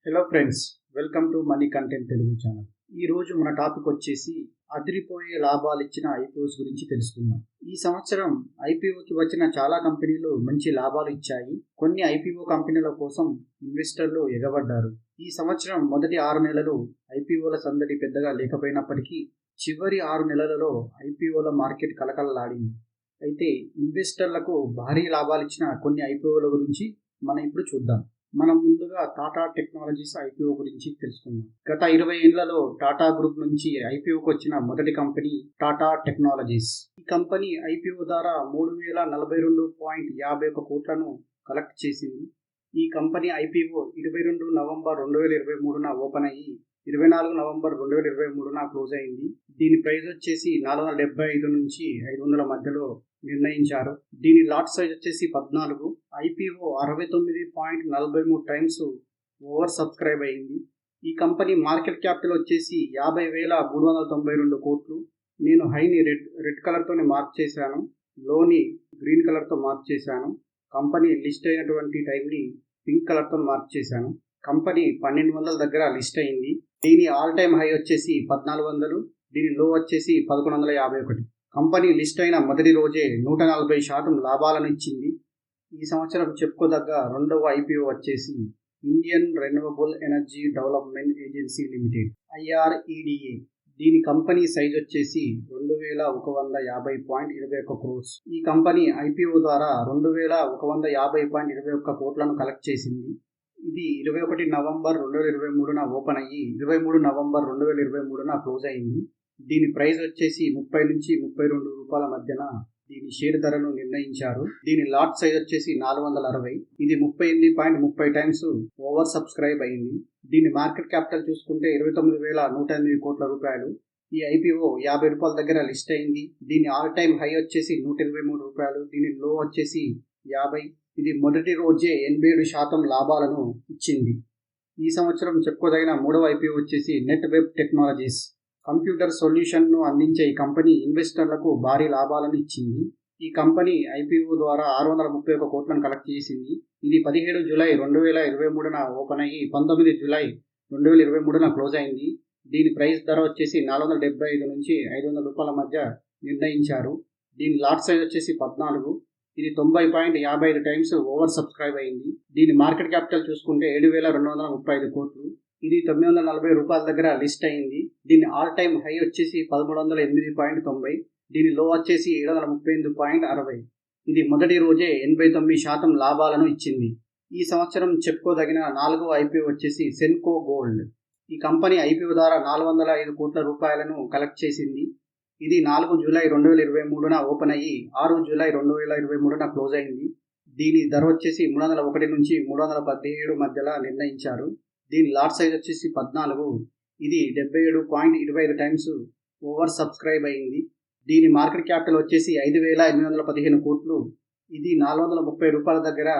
Hello friends, welcome to money content Telugu channel. ఈ రోజు మన టాపిక్ వచ్చేసి అదిరిపోయే లాభాలు ఇచ్చిన ఐపీఓస్ గురించి తెలుసుకుందాం. ఈ సంవత్సరం ఐపీఓకి వచ్చిన చాలా కంపెనీలు మంచి లాభాలు ఇచ్చాయి. కొన్ని ఐపీఓ కంపెనీల కోసం ఇన్వెస్టర్లు ఎగబడ్డారు. ఈ సంవత్సరం మొదటి 6 నెలలు ఐపీఓల సందడి పెద్దగా లేకపోయినప్పటికీ చివరి 6 నెలలలో ఐపీఓల మార్కెట్ కలకలలాడింది. అయితే ఇన్వెస్టర్లకు భారీ లాభాలు ఇచ్చిన కొన్ని ఐపీఓల గురించి మనం ఇప్పుడు చూద్దాం. మనం ముందుగా టాటా టెక్నాలజీస్ ఐపీఓ గురించి తెలుసుకుందాం. గత 20 ఏళ్లలో టాటా గ్రూప్ నుంచి ఐపీఓకి వచ్చిన మొదటి కంపెనీ టాటా టెక్నాలజీస్. ఈ కంపెనీ ఐపీఓ ద్వారా 3042.51 కోట్లను కలెక్ట్ చేసింది. ఈ కంపెనీ ఐపీఓ 22 నవంబర్ 2023న ఓపెన్ అయ్యి 24 నవంబర్ 2023న క్లోజ్ అయింది. దీని ప్రైస్ వచ్చేసి 475 నుంచి 500 మధ్యలో నిర్ణయించారు. దీని లాట్ సైజ్ వచ్చేసి 14. ఐపీఓ 69.43 టైమ్స్ ఓవర్ సబ్స్క్రైబ్ అయింది. ఈ కంపెనీ మార్కెట్ క్యాపిటల్ వచ్చేసి 50,392 కోట్లు. నేను హైని రెడ్ కలర్తోనే మార్క్ చేశాను, లోని గ్రీన్ కలర్తో మార్క్ చేశాను. కంపెనీ లిస్ట్ అయినటువంటి టైంని పింక్ కలర్తో మార్క్ చేశాను. కంపెనీ 1200 దగ్గర లిస్ట్ అయింది. దీని ఆల్ టైమ్ హై వచ్చేసి 1400, దీని లో వచ్చేసి 1151. కంపెనీ లిస్ట్ అయిన మొదటి రోజే 140% లాభాలను ఇచ్చింది. ఈ సంవత్సరం చెప్పుకోదగ్గ రెండవ ఐపీఓ వచ్చేసి Indian renewable energy development agency limited, IREDA. దీని కంపెనీ సైజ్ వచ్చేసి 2150.21 క్రోర్స్. ఈ కంపెనీ ఐపీఓ ద్వారా 2150.21 కోట్లను కలెక్ట్ చేసింది. ఇది 21 నవంబర్ 2023న ఓపెన్ అయ్యి 23 నవంబర్ 2023న క్లోజ్ అయింది. దీని ప్రైస్ వచ్చేసి 30 నుంచి 32 రూపాయల మధ్యన దీని షేర్ ధరను నిర్ణయించారు. దీని లాట్ సైజ్ వచ్చేసి 460. ఇది 38.30 టైమ్స్ ఓవర్ సబ్స్క్రైబ్ అయింది. దీని మార్కెట్ క్యాపిటల్ చూసుకుంటే 29,108 కోట్ల రూపాయలు. ఈ ఐపీఓ 50 రూపాయల దగ్గర లిస్ట్ అయింది. దీని ఆల్ టైమ్ హై వచ్చేసి 123 రూపాయలు. దీని లో వచ్చేసి 50. ఇది మొదటి రోజే 87% లాభాలను ఇచ్చింది. ఈ సంవత్సరం చెప్పుకోదగిన మూడవ ఐపీఓ వచ్చేసి నెట్ వెబ్ టెక్నాలజీస్. కంప్యూటర్ సొల్యూషన్ను అందించే ఈ కంపెనీ ఇన్వెస్టర్లకు భారీ లాభాలను ఇచ్చింది. ఈ కంపెనీ ఐపీఓ ద్వారా 631 కోట్లను కలెక్ట్ చేసింది. ఇది 17 జూలై 2023న ఓపెన్ అయ్యి 19 జూలై 2023న క్లోజ్ అయింది. దీని ప్రైస్ ధర వచ్చేసి 475 నుంచి 500 రూపాయల మధ్య నిర్ణయించారు. దీని లాట్ సైజ్ వచ్చేసి 14. ఇది 90.55 టైమ్స్ ఓవర్ సబ్స్క్రైబ్ అయింది. దీని మార్కెట్ క్యాపిటల్ చూసుకుంటే 7,235 కోట్లు. ఇది 940 రూపాయల దగ్గర లిస్ట్ అయింది. దీని ఆల్ టైమ్ హై వచ్చేసి 1308.90. దీని లో వచ్చేసి 738.60. ఇది మొదటి రోజే 89% లాభాలను ఇచ్చింది. ఈ సంవత్సరం చెప్పుకోదగిన నాలుగో ఐపీఓ వచ్చేసి సెన్కో గోల్డ్. ఈ కంపెనీ ఐపీఓ ద్వారా 405 కోట్ల రూపాయలను కలెక్ట్ చేసింది. ఇది 4 జూలై 2023న ఓపెన్ అయ్యి 6 జూలై 2023న క్లోజ్ అయింది. దీని ధర వచ్చేసి 301 నుంచి 317 మధ్యలో నిర్ణయించారు. దీని లాట్ సైజ్ వచ్చేసి 14. ఇది 77.25 టైమ్స్ ఓవర్ సబ్స్క్రైబ్ అయింది. దీని మార్కెట్ క్యాపిటల్ వచ్చేసి 5,815 కోట్లు. ఇది 430 రూపాయల దగ్గర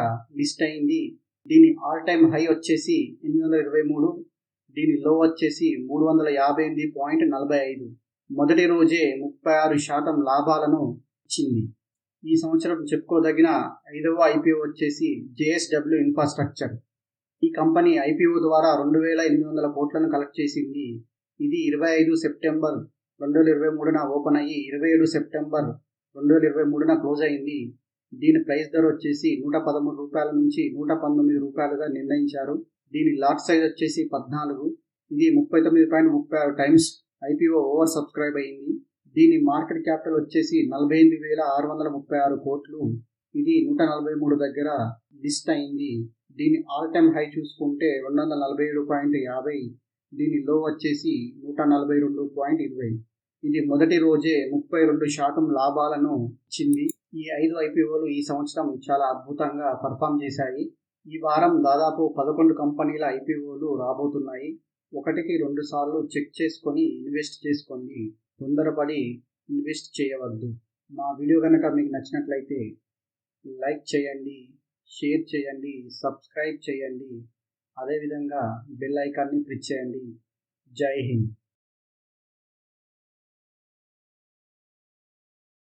లిస్ట్ అయింది. దీని ఆల్ టైమ్ హై వచ్చేసి 823. దీని లో వచ్చేసి 358.45. మొదటి రోజే 36% లాభాలను ఇచ్చింది. ఈ సంవత్సరం చెప్పుకోదగిన ఐదవ ఐపీఓ వచ్చేసి JSW ఇన్ఫ్రాస్ట్రక్చర్. ఈ కంపెనీ ఐపీఓ ద్వారా 2,800 కోట్లను కలెక్ట్ చేసింది. ఇది 25 సెప్టెంబర్ 2023న ఓపెన్ అయ్యి 27 సెప్టెంబర్ 2023న క్లోజ్ అయింది. దీని ప్రైస్ ధర వచ్చేసి 113 రూపాయల నుంచి 119 రూపాయలుగా నిర్ణయించారు. దీని లాట్ సైజ్ వచ్చేసి 14. ఇది 39.36 టైమ్స్ ఐపీఓ ఓవర్ సబ్స్క్రైబ్ అయింది. దీని మార్కెట్ క్యాపిటల్ వచ్చేసి 48,636 కోట్లు. ఇది 143 దగ్గర లిస్ట్ అయింది. దీని ఆల్ టైమ్ హై చూసుకుంటే 247.50. దీని లో వచ్చేసి 142.20. ఇది మొదటి రోజే 32% లాభాలను ఇచ్చింది. ఈ 5 ఐపీఓలు ఈ సంవత్సరం చాలా అద్భుతంగా పర్ఫామ్ చేశాయి. ఈ వారం దాదాపు 11 కంపెనీల ఐపీఓలు రాబోతున్నాయి. 1-2 సార్లు చెక్ చేసుకొని ఇన్వెస్ట్ చేసుకోండి. తొందరపడి ఇన్వెస్ట్ చేయవద్దు. మా వీడియో కనుక మీకు నచ్చినట్లయితే లైక్ చేయండి, షేర్ చేయండి, సబ్స్క్రైబ్ చేయండి. అదేవిధంగా బెల్ ఐకాన్ని క్లిక్ చేయండి. జై హింద్.